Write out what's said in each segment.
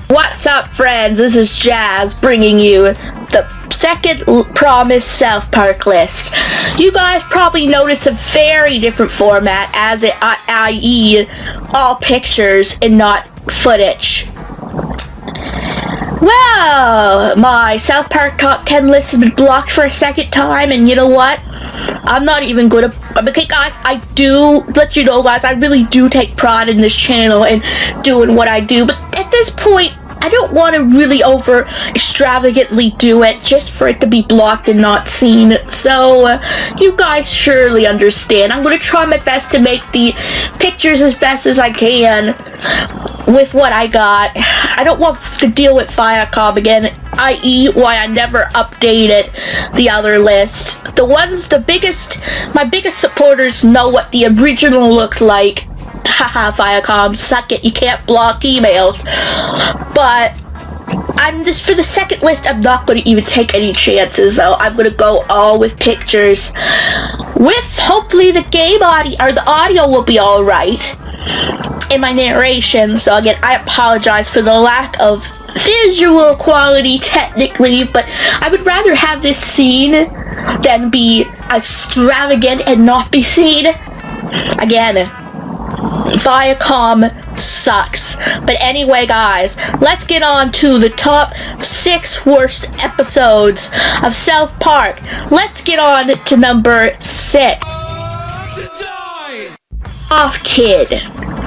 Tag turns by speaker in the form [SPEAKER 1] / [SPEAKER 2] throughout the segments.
[SPEAKER 1] What's up, friends? This is Jazz bringing you the second promised South Park list. You guys probably notice a very different format, as it, i.e., all pictures and not footage. Well, my South Park top 10 list has been blocked for a second time, and you know what? I'm not even good at... Okay, guys, I do let you know, guys, I really do take pride in this channel and doing what I do, but at this point, I don't want to really extravagantly do it just for it to be blocked and not seen. So, you guys surely understand. I'm going to try my best to make the pictures as best as I can with what I got. I don't want to deal with Viacom again, i.e. why I never updated the other list. My biggest supporters know what the original looked like. Haha, Viacom, suck it, you can't block emails. But for the second list, I'm not going to even take any chances, though. I'm going to go all with pictures. Hopefully the audio will be alright in my narration. So again, I apologize for the lack of visual quality technically, but I would rather have this seen than be extravagant and not be seen. Again, Viacom sucks. But anyway, guys, let's get on to the top 6 worst episodes of South Park. Let's get on to number 6. Off Kid,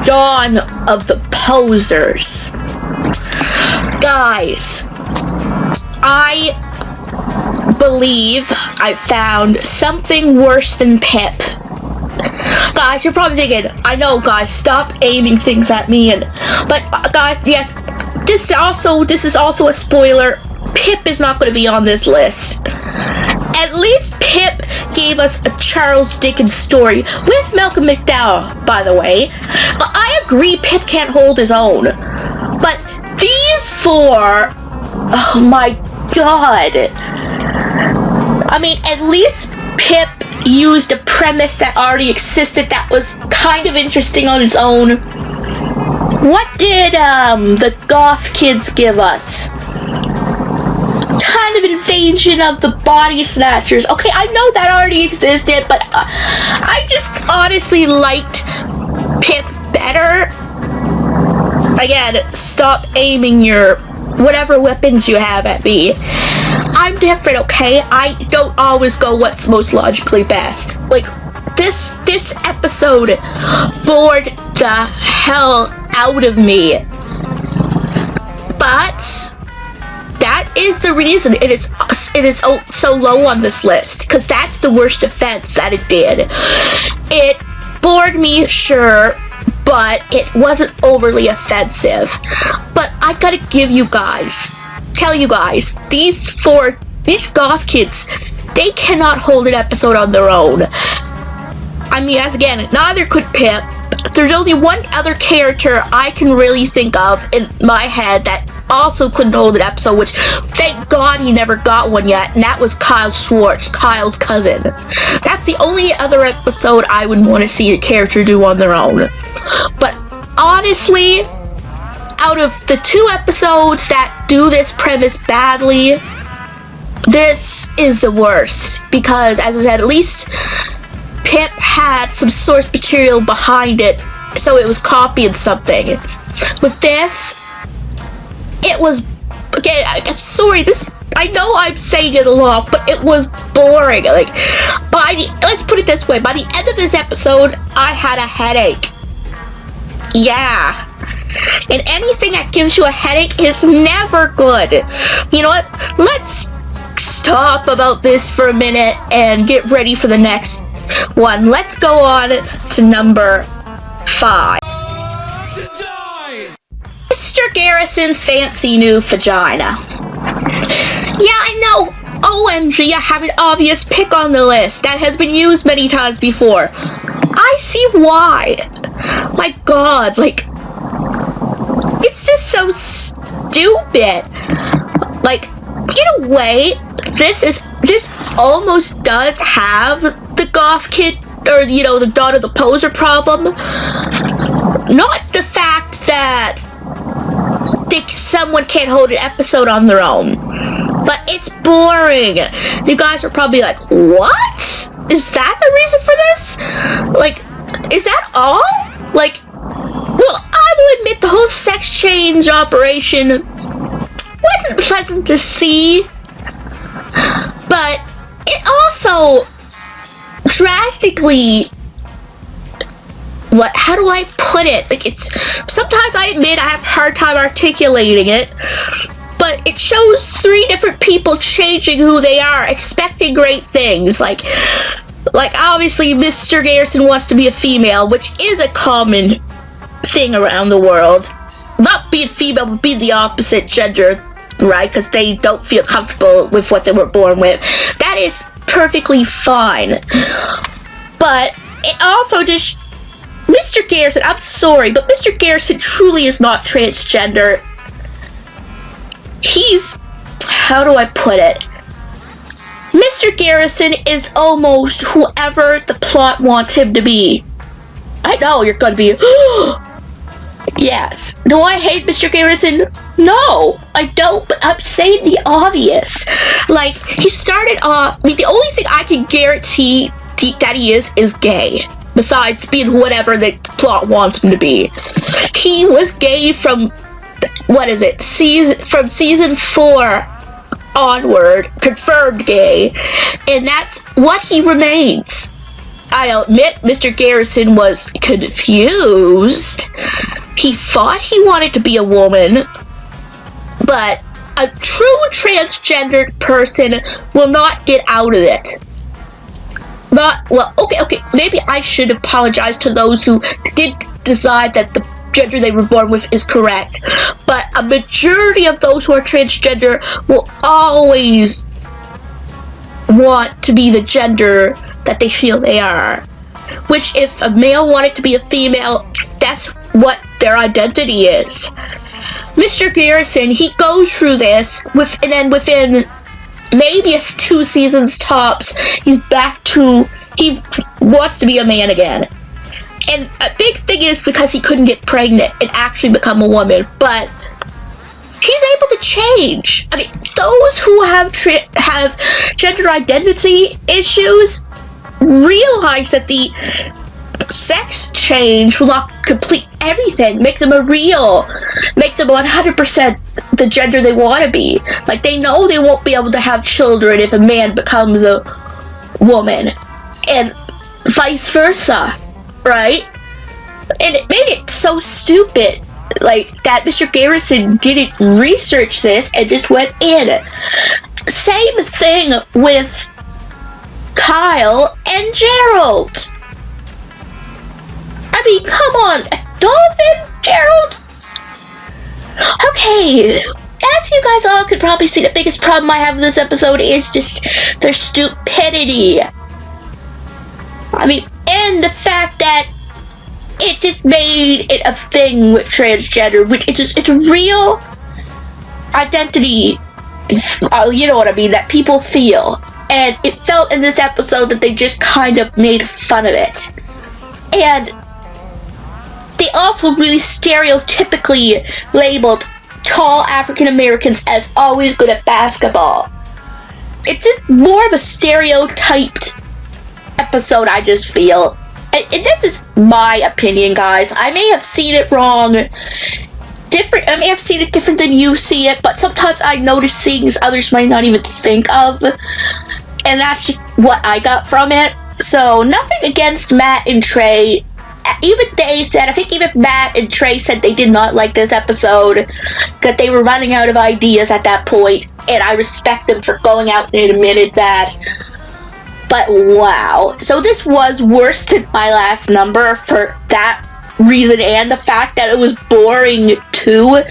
[SPEAKER 1] Dawn of the Posers. Guys, I believe I found something worse than Pip. Guys, you're probably thinking, I know, guys, stop aiming things at me. But guys, yes, this is also a spoiler. Pip is not going to be on this list. At least Pip gave us a Charles Dickens story with Malcolm McDowell, by the way. But I agree, Pip can't hold his own. But these 4, oh my god. I mean, at least Pip used a premise that already existed that was kind of interesting on its own. What did the Goth Kids give us? Kind of invasion of the body snatchers. Okay, I know that already existed, but I just honestly liked Pip better. Again, stop aiming your whatever weapons you have at me. I'm different, okay? I don't always go what's most logically best. Like, this episode bored the hell out of me. But that is the reason it is so low on this list, because that's the worst offense that it did. It bored me, sure, but it wasn't overly offensive. But I gotta tell you guys, these Goth Kids, they cannot hold an episode on their own. I mean, as again, neither could Pip. There's only one other character I can really think of in my head that also couldn't hold an episode, which, thank God he never got one yet, and that was Kyle Schwartz, Kyle's cousin. That's the only other episode I would want to see a character do on their own. But honestly, out of the 2 episodes that do this premise badly, this is the worst. Because, as I said, at least Pip had some source material behind it, so it was copying something. With this, it was, again, I'm sorry, I know I'm saying it a lot, but it was boring. Like, let's put it this way, by the end of this episode, I had a headache. Yeah. And anything that gives you a headache is never good. You know what? Let's stop about this for a minute and get ready for the next one. Let's go on to number 5. Mr. Garrison's fancy new vagina. Yeah, I know. OMG, I have an obvious pick on the list that has been used many times before. I see why. My god, like, it's just so stupid. Like, in a way, this almost does have the Goth Kid, or, you know, the Dawn of the Poser problem. Not the fact that someone can't hold an episode on their own. But it's boring. You guys are probably like, what? Is that the reason for this? Like, is that all? Like, well, I will admit the whole sex change operation wasn't pleasant to see. But it also drastically, how do I put it? Like, sometimes I admit I have a hard time articulating it, but it shows 3 different people changing who they are, expecting great things. Like obviously Mr. Garrison wants to be a female, which is a common thing around the world. Not being female, but being the opposite gender, right? Because they don't feel comfortable with what they were born with. That is perfectly fine. But it also just, Mr. Garrison, I'm sorry, but Mr. Garrison truly is not transgender. He's, how do I put it? Mr. Garrison is almost whoever the plot wants him to be. I know, you're gonna be, yes. Do I hate Mr. Garrison? No, I don't, but I'm saying the obvious. Like, he started off, I mean, the only thing I can guarantee that he is gay. Besides being whatever the plot wants him to be. He was gay from, what is it, from season 4 onward, confirmed gay, and that's what he remains. I'll admit Mr. Garrison was confused. He thought he wanted to be a woman, but a true transgendered person will not get out of it. Okay, maybe I should apologize to those who did decide that the gender they were born with is correct, but a majority of those who are transgender will always want to be the gender that they feel they are. Which, if a male wanted to be a female, that's what their identity is. Mr. Garrison, he goes through this, and then within maybe 2 seasons tops, he wants to be a man again. And a big thing is because he couldn't get pregnant and actually become a woman, but he's able to change. I mean, those who have gender identity issues realize that the sex change will not complete everything, make them make them 100% the gender they want to be. Like, they know they won't be able to have children if a man becomes a woman, and vice versa, right? And it made it so stupid, like, that Mr. Garrison didn't research this and just went in. Same thing with Kyle and Gerald. I mean, come on, Dolphin, Gerald? Okay, as you guys all could probably see, the biggest problem I have with this episode is just their stupidity. I mean, and the fact that it just made it a thing with transgender, which it's a real identity, you know what I mean, that people feel. And it felt in this episode that they just kind of made fun of it. And they also really stereotypically labeled tall African Americans as always good at basketball. It's just more of a stereotyped episode, I just feel. And this is my opinion, guys. I may have seen it wrong. I may have seen it different than you see it, but sometimes I notice things others might not even think of. And that's just what I got from it. So, nothing against Matt and Trey. Even they said, I think even Matt and Trey said they did not like this episode, that they were running out of ideas at that point, and I respect them for going out and admitted that. But wow. So this was worse than my last number for that reason, and the fact that it was boring too.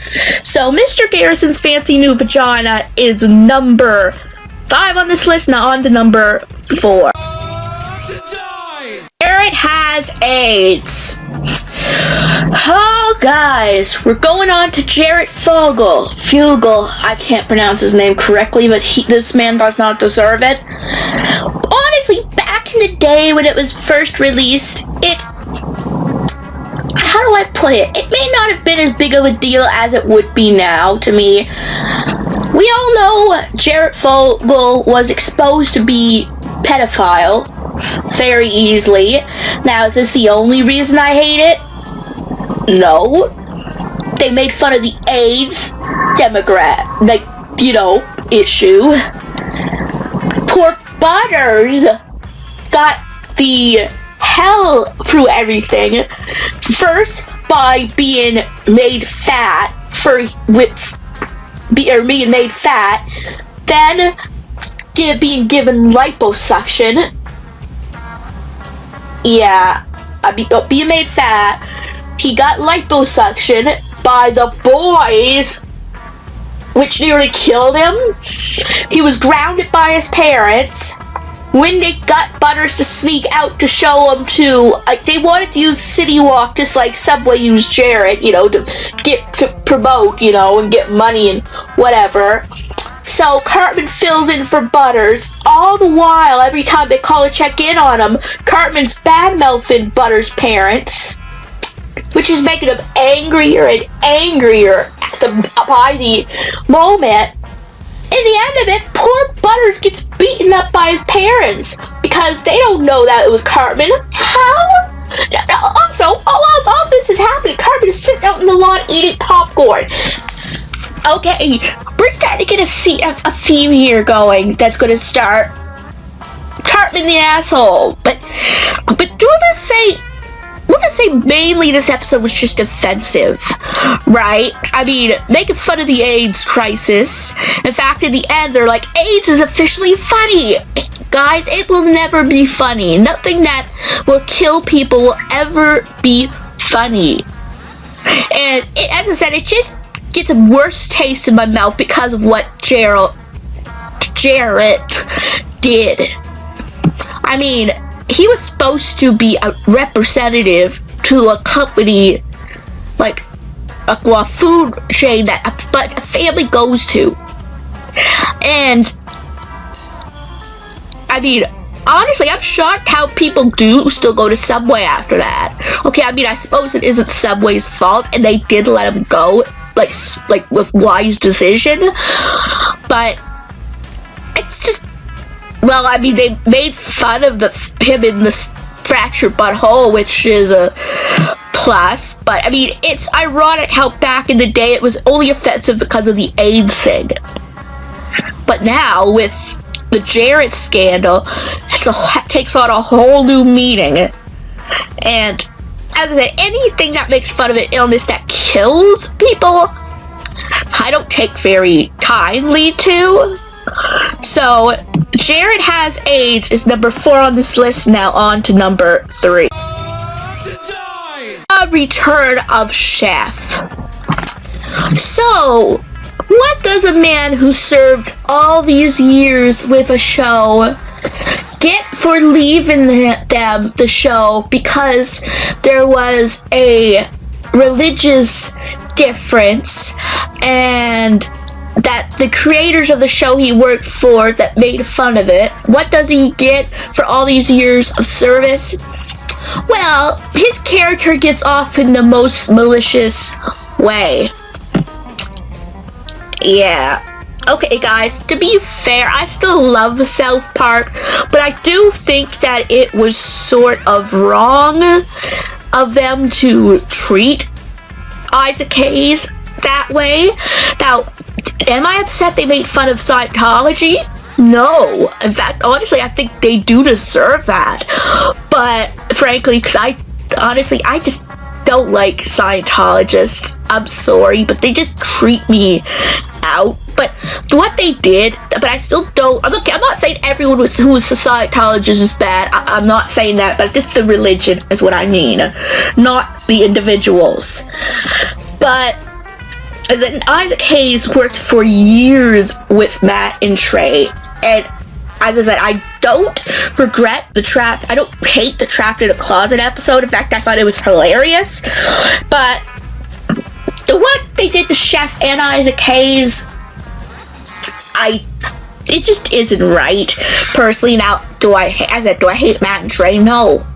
[SPEAKER 1] So Mr. Garrison's Fancy New Vagina is number 5 on this list, now on to number 4. Garrett has AIDS. Oh, guys, we're going on to Jarrett Fugel. I can't pronounce his name correctly, but this man does not deserve it. Honestly, back in the day when it was first released, how do I put it? It may not have been as big of a deal as it would be now to me. We all know Jared Fogle was exposed to be pedophile very easily. Now, is this the only reason I hate it? No. They made fun of the AIDS issue. Poor Butters got the hell through everything. First, by being made fat being made fat, then being given liposuction. Yeah, being made fat. He got liposuction by the boys, which nearly killed him. He was grounded by his parents. When they got Butters to sneak out to show him they wanted to use City Walk just like Subway used Jared, to promote, and get money and whatever. So Cartman fills in for Butters. All the while, every time they call to check in on him, Cartman's bad-mouthing Butters' parents, which is making him angrier and angrier by the moment. In the end of it, poor Butters gets beaten up by his parents because they don't know that it was Cartman. How? Also, while all this is happening, Cartman is sitting out in the lawn eating popcorn. Okay, we're starting to get a theme here going that's going to start Cartman the asshole. But we'll just say mainly this episode was just offensive, right? I mean, making fun of the AIDS crisis. In fact, in the end, they're like, AIDS is officially funny. Guys, it will never be funny. Nothing that will kill people will ever be funny. And as I said, it just gets a worse taste in my mouth because of what Jared did. I mean, he was supposed to be a representative to a company, like a food chain that a family goes to. And I mean, honestly, I'm shocked how people do still go to Subway after that. Okay, I mean, I suppose it isn't Subway's fault, and they did let him go, like with wise decision. But it's just. Well, I mean, they made fun of him in the fractured butthole, which is a plus. But, I mean, it's ironic how back in the day it was only offensive because of the AIDS thing. But now, with the Jared scandal, it takes on a whole new meaning. And, as I said, anything that makes fun of an illness that kills people, I don't take very kindly to. So, Jared has AIDS is number 4 on this list. Now on to number 3. A return of Chef. So, what does a man who served all these years with a show get for leaving the show because there was a religious difference and that the creators of the show he worked for that made fun of it? What does he get for all these years of service? Well, his character gets off in the most malicious way. Yeah. Okay, guys, to be fair, I still love South Park, but I do think that it was sort of wrong of them to treat Isaac Hayes that way. Now, am I upset they made fun of Scientology? No. In fact, honestly, I think they do deserve that. But, frankly, because I just don't like Scientologists. I'm sorry, but they just creep me out. But what they did, but I still don't, I'm not saying everyone who's a Scientologist is bad. I'm not saying that, but just the religion is what I mean. Not the individuals. But then Isaac Hayes worked for years with Matt and Trey, and as I said, I don't regret I don't hate the Trapped in a Closet episode. In fact, I thought it was hilarious. But what they did to Chef and Isaac Hayes, it just isn't right. Personally, now, do I hate Matt and Trey? No,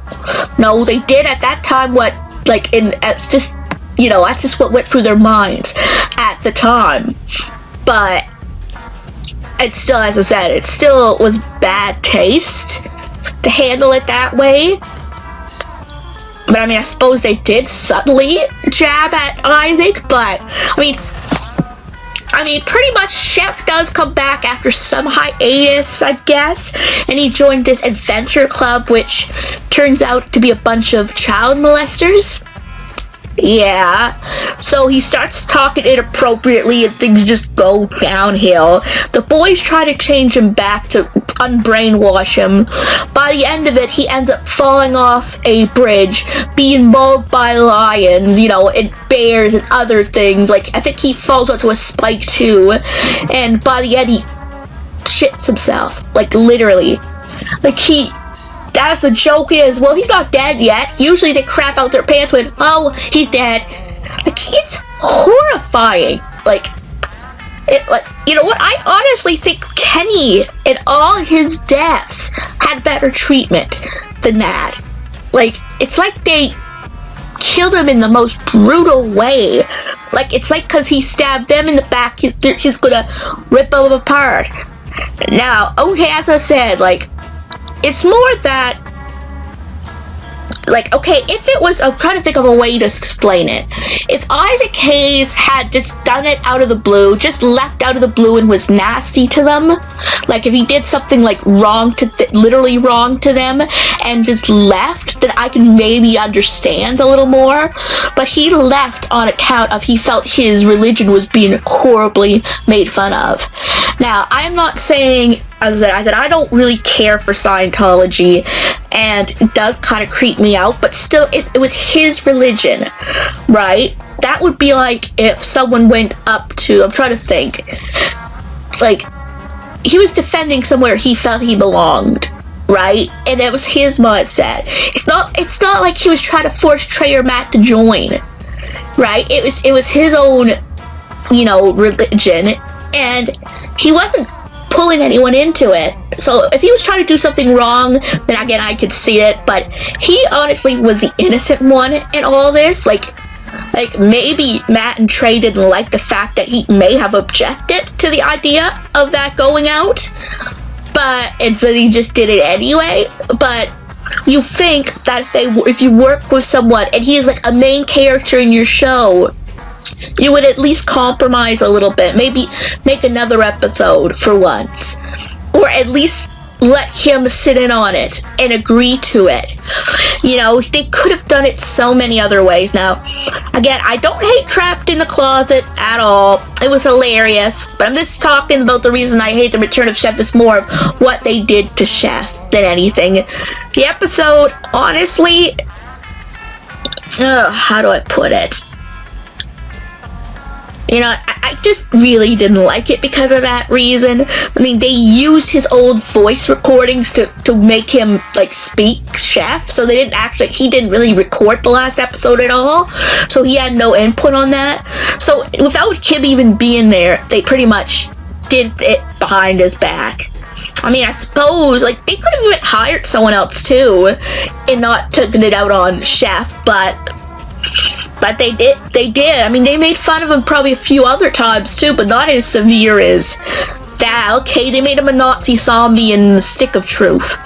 [SPEAKER 1] they did at that time what Like, it's just, that's just what went through their minds at the time. But it's still, as I said, it still was bad taste to handle it that way. But I suppose they did subtly jab at Isaac, but pretty much Chef does come back after some hiatus, I guess, and he joined this adventure club, which turns out to be a bunch of child molesters. Yeah, so he starts talking inappropriately and things just go downhill. The boys try to change him back to unbrainwash him. By the end of it, he ends up falling off a bridge, being mauled by lions, and bears and other things. Like, I think he falls onto a spike too, and by the end he shits himself, like literally. Like, as the joke is, well, he's not dead yet. Usually they crap out their pants when, oh, he's dead. Like, it's horrifying. You know what? I honestly think Kenny and all his deaths had better treatment than that. Like, it's like they killed him in the most brutal way. Like, it's like because he stabbed them in the back, he's gonna rip them apart. Now, okay, as I said, it's more that, okay, if it was, I'm trying to think of a way to explain it. If Isaac Hayes had just done it out of the blue, just left out of the blue and was nasty to them, like if he did something literally wrong to them and just left, then I can maybe understand a little more. But he left on account of he felt his religion was being horribly made fun of. Now, I'm not saying, as I said, I don't really care for Scientology, and it does kind of creep me out, but still, it was his religion, right? That would be like if someone went up to, I'm trying to think, it's like, he was defending somewhere he felt he belonged, right? And it was his mindset. It's not like he was trying to force Trey or Matt to join, right? It was his own, religion, and he wasn't pulling anyone into it. So if he was trying to do something wrong, then again, I could see it, but he honestly was the innocent one in all this. Like maybe Matt and Trey didn't like the fact that he may have objected to the idea of that going out, and so he just did it anyway. But you think that if you work with someone and he is like a main character in your show, you would at least compromise a little bit, maybe make another episode for once, or at least let him sit in on it and agree to it. They could have done it so many other ways. Now, again, I don't hate Trapped in the Closet at all. It was hilarious, but I'm just talking about the reason I hate the Return of Chef is more of what they did to Chef than anything. The episode, honestly, how do I put it? I just really didn't like it because of that reason. They used his old voice recordings to make him, speak Chef, so he didn't really record the last episode at all, so he had no input on that. So without him even being there, they pretty much did it behind his back. I suppose, they could have even hired someone else, too, and not taken it out on Chef, but they did. They made fun of him probably a few other times too, but not as severe as that. Okay, they made him a Nazi zombie in the Stick of Truth.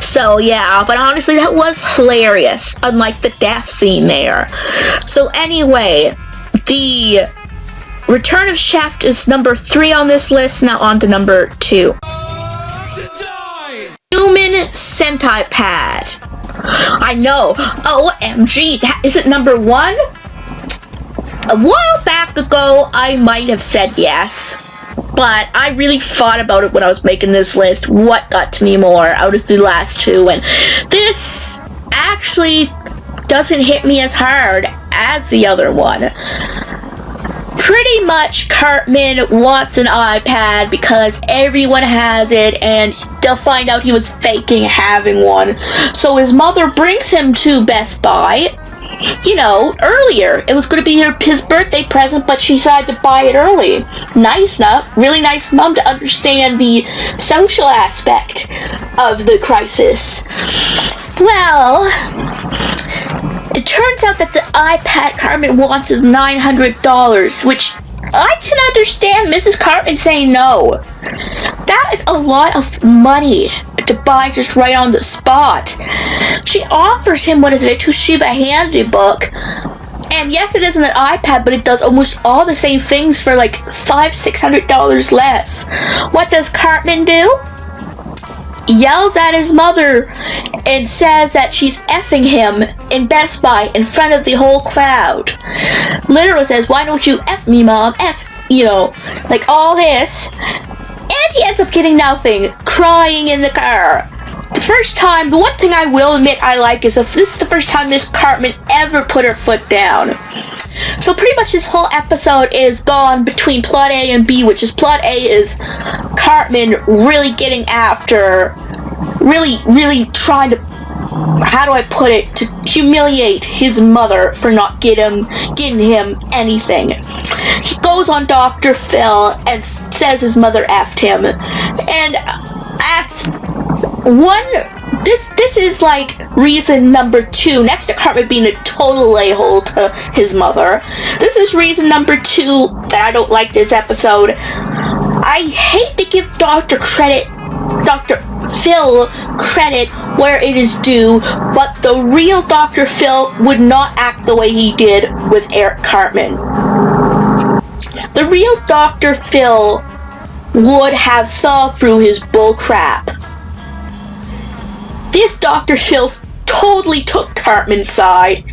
[SPEAKER 1] So yeah, but honestly, that was hilarious, unlike the death scene there. So anyway, the Return of Chef is number 3 on this list. Now on to number 2. Human Centipede. I know. OMG, that isn't number 1? A while back ago, I might have said yes, but I really thought about it when I was making this list. What got to me more out of the last 2? And this actually doesn't hit me as hard as the other one. Pretty much Cartman wants an iPad because everyone has it, and they'll find out he was faking having one. So his mother brings him to Best Buy, earlier. It was going to be his birthday present, but she decided to buy it early. Nice enough, really nice mom to understand the social aspect of the crisis. Well, It turns out that the iPad Cartman wants is $900, which I can understand Mrs. Cartman saying no. That is a lot of money to buy just right on the spot. She offers him, what is it, a Toshiba handybook. And yes, it isn't an iPad, but it does almost all the same things for like $500-600 less. What does Cartman do? Yells at his mother and says that she's effing him in Best Buy in front of the whole crowd. Literally says, why don't you F me, Mom? F, like all this. And he ends up getting nothing, crying in the car. The one thing I will admit I like is if this is the first time Miss Cartman ever put her foot down. So pretty much this whole episode is gone between plot A and B, which is plot A is Cartman really getting after, really trying to, how do I put it, to humiliate his mother for not getting him anything. He goes on Dr. Phil and says his mother effed him. And this is like reason number 2, next to Cartman being a total a-hole to his mother. This is reason number 2 that I don't like this episode. I hate to give Dr. Phil credit where it is due, but the real Dr. Phil would not act the way he did with Eric Cartman. The real Dr. Phil would have saw through his bullcrap. This Dr. Phil totally took Cartman's side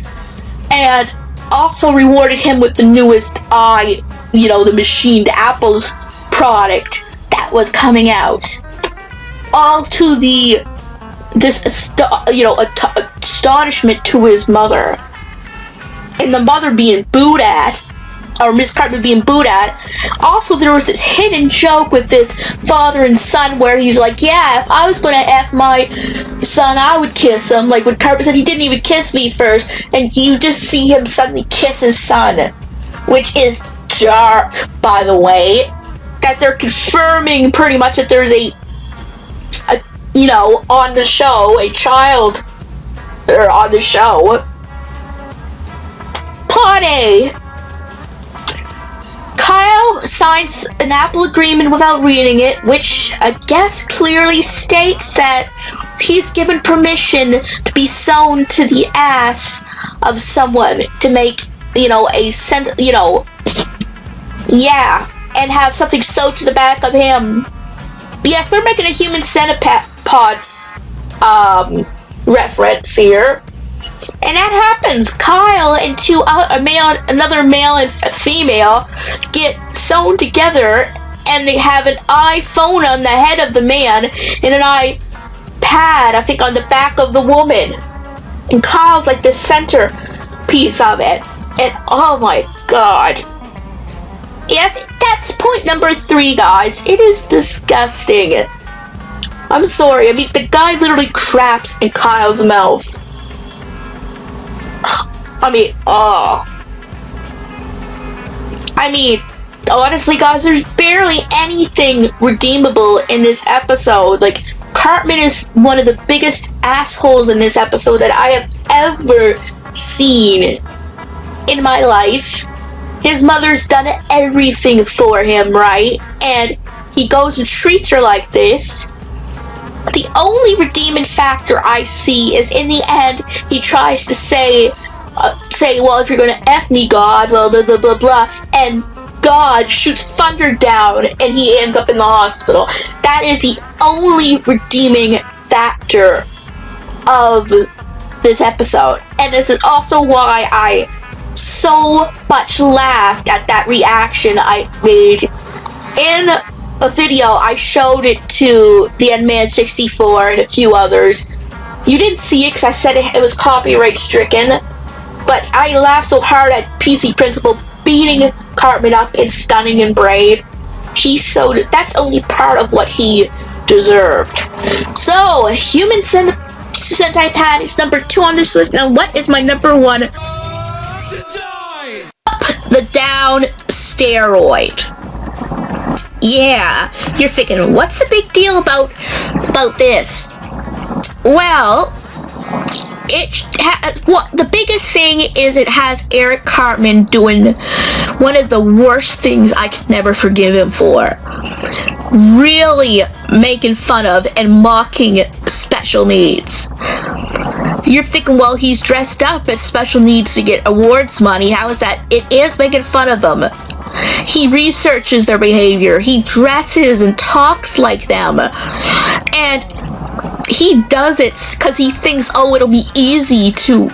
[SPEAKER 1] and also rewarded him with the newest the machine, the Apple's product that was coming out. All to astonishment to his mother. And the mother being booed at, or Miss Cartman being booed at. Also, there was this hidden joke with this father and son where he's like, yeah, if I was gonna F my son, I would kiss him. Like when Cartman said he didn't even kiss me first, and you just see him suddenly kiss his son. Which is dark, by the way. That they're confirming pretty much that there's on the show, a child on the show. Plot A. Kyle signs an Apple agreement without reading it, which I guess clearly states that he's given permission to be sewn to the ass of someone to make, and have something sewed to the back of him. Yes, they're making a human centipede reference here. And that happens. Kyle and another male and a female get sewn together, and they have an iPhone on the head of the man and an iPad, I think, on the back of the woman. And Kyle's like the center piece of it. And oh my god. Yes, that's point number 3, guys. It is disgusting. I'm sorry. I mean, the guy literally craps in Kyle's mouth. Honestly, guys, there's barely anything redeemable in this episode. Like, Cartman is one of the biggest assholes in this episode that I have ever seen in my life. His mother's done everything for him, right? And he goes and treats her like this. The only redeeming factor I see is in the end, he tries to say, well, if you're gonna F me, God, blah, blah, blah, blah, blah, and God shoots thunder down, and he ends up in the hospital. That is the only redeeming factor of this episode. And this is also why I so much laughed at that reaction I made in a video. I showed it to the Endman64 and a few others. You didn't see it because I said it was copyright stricken, but I laughed so hard at PC Principal beating Cartman up in Stunning and Brave. That's only part of what he deserved. So, Human Centipede is number 2 on this list. Now, what is my number 1? Up the down steroid. Yeah, you're thinking, what's the big deal about this? Well, it the biggest thing is it has Eric Cartman doing one of the worst things I could never forgive him for. Really making fun of and mocking special needs. You're thinking, well, he's dressed up as special needs to get awards money. How is that? It is making fun of them. He researches their behavior. He dresses and talks like them. And he does it because he thinks, oh, it'll be easy to,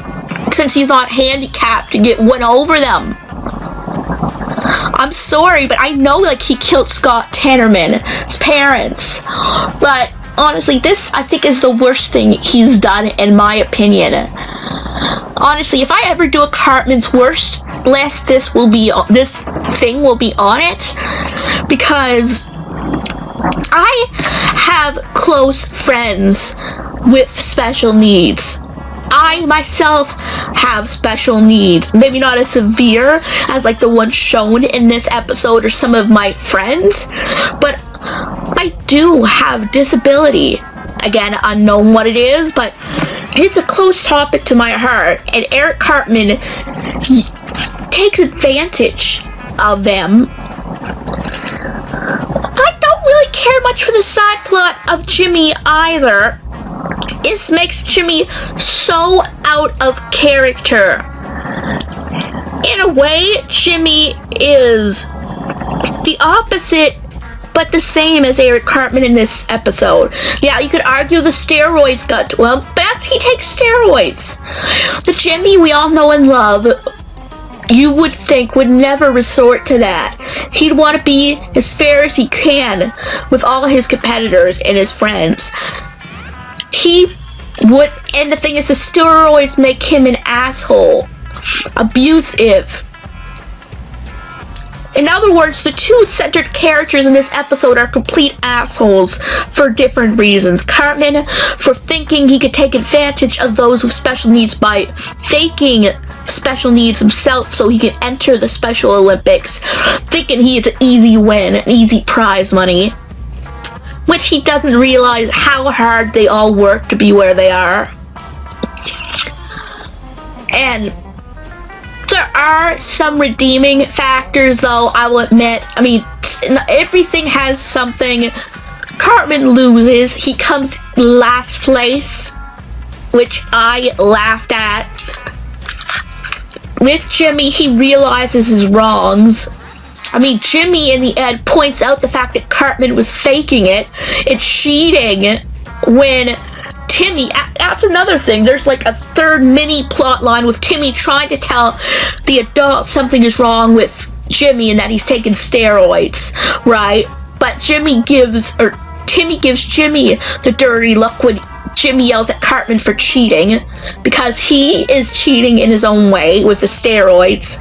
[SPEAKER 1] since he's not handicapped, to get one over them. I'm sorry, but I know, like, he killed Scott Tenorman's parents. But honestly, this, I think, is the worst thing he's done, in my opinion. Honestly, if I ever do a Cartman's worst list, this thing will be on it, because I have close friends with special needs. I myself have special needs. Maybe not as severe as like the one shown in this episode or some of my friends, but I do have disability. Again, unknown what it is, but it's a close topic to my heart, and Eric Cartman takes advantage of them. I don't really care much for the side plot of Jimmy either. This makes Jimmy so out of character. In a way, Jimmy is the opposite but the same as Eric Cartman in this episode. Yeah, you could argue the steroids got to him, but as he takes steroids. The Jimmy we all know and love, you would think, would never resort to that. He'd want to be as fair as he can with all his competitors and his friends. He would, and the thing is, the steroids make him an asshole. Abusive. In other words, the two centered characters in this episode are complete assholes for different reasons. Cartman for thinking he could take advantage of those with special needs by faking special needs himself so he can enter the Special Olympics, thinking he is an easy win, an easy prize money, which he doesn't realize how hard they all work to be where they are. And there are some redeeming factors, though, I will admit. I mean, everything has something. Cartman loses. He comes last place, which I laughed at. With Jimmy, he realizes his wrongs. I mean, Jimmy in the end points out the fact that Cartman was faking it and cheating when Timmy, that's another thing. There's like a third mini plot line with Timmy trying to tell the adults something is wrong with Jimmy and that he's taking steroids, right? But Timmy gives Jimmy the dirty look when Jimmy yells at Cartman for cheating, because he is cheating in his own way with the steroids.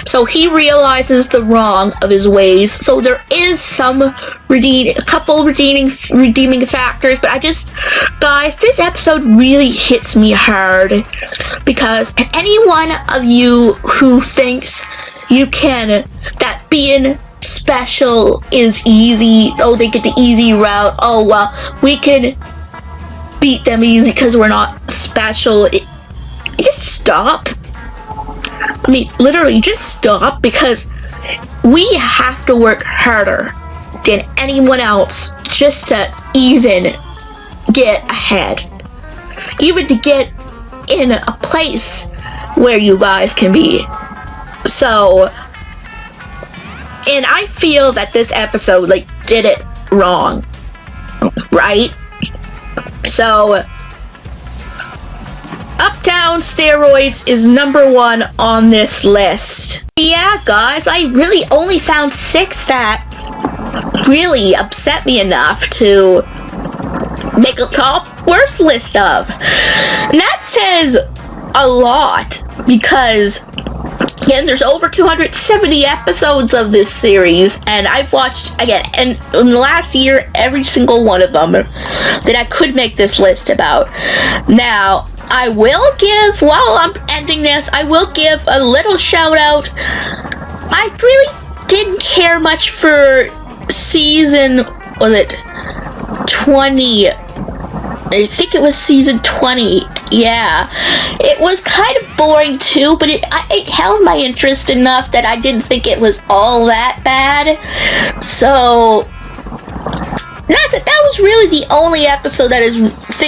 [SPEAKER 1] So he realizes the wrong of his ways. So there is a couple redeeming factors, but guys, this episode really hits me hard, because any one of you who thinks that being special is easy, oh, they get the easy route, oh, well, we can beat them easy because we're not special. Just stop. I mean, literally, just stop, because we have to work harder than anyone else just to even get ahead. Even to get in a place where you guys can be. So, and I feel that this episode, did it wrong. Right? So, Uptown Steroids is number 1 on this list. Yeah, guys, I really only found 6 that really upset me enough to make a top worst list of. And that says a lot, because again, there's over 270 episodes of this series, and I've watched, again, and in the last year, every single one of them that I could make this list about. Now, I will give, while I'm ending this, I will give a little shout out. I really didn't care much for season, was it 20? I think it was season 20. Yeah, it was kind of boring too, but it held my interest enough that I didn't think it was all that bad. So that's it. That was really the only episode that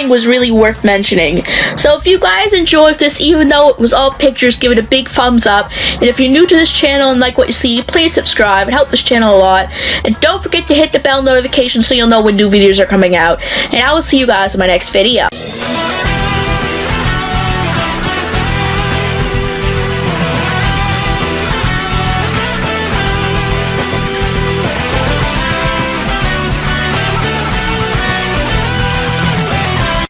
[SPEAKER 1] was really worth mentioning. So if you guys enjoyed this, even though it was all pictures, give it a big thumbs up. And if you're new to this channel and like what you see, please subscribe. It helps this channel a lot. And don't forget to hit the bell notification so you'll know when new videos are coming out. And I will see you guys in my next video.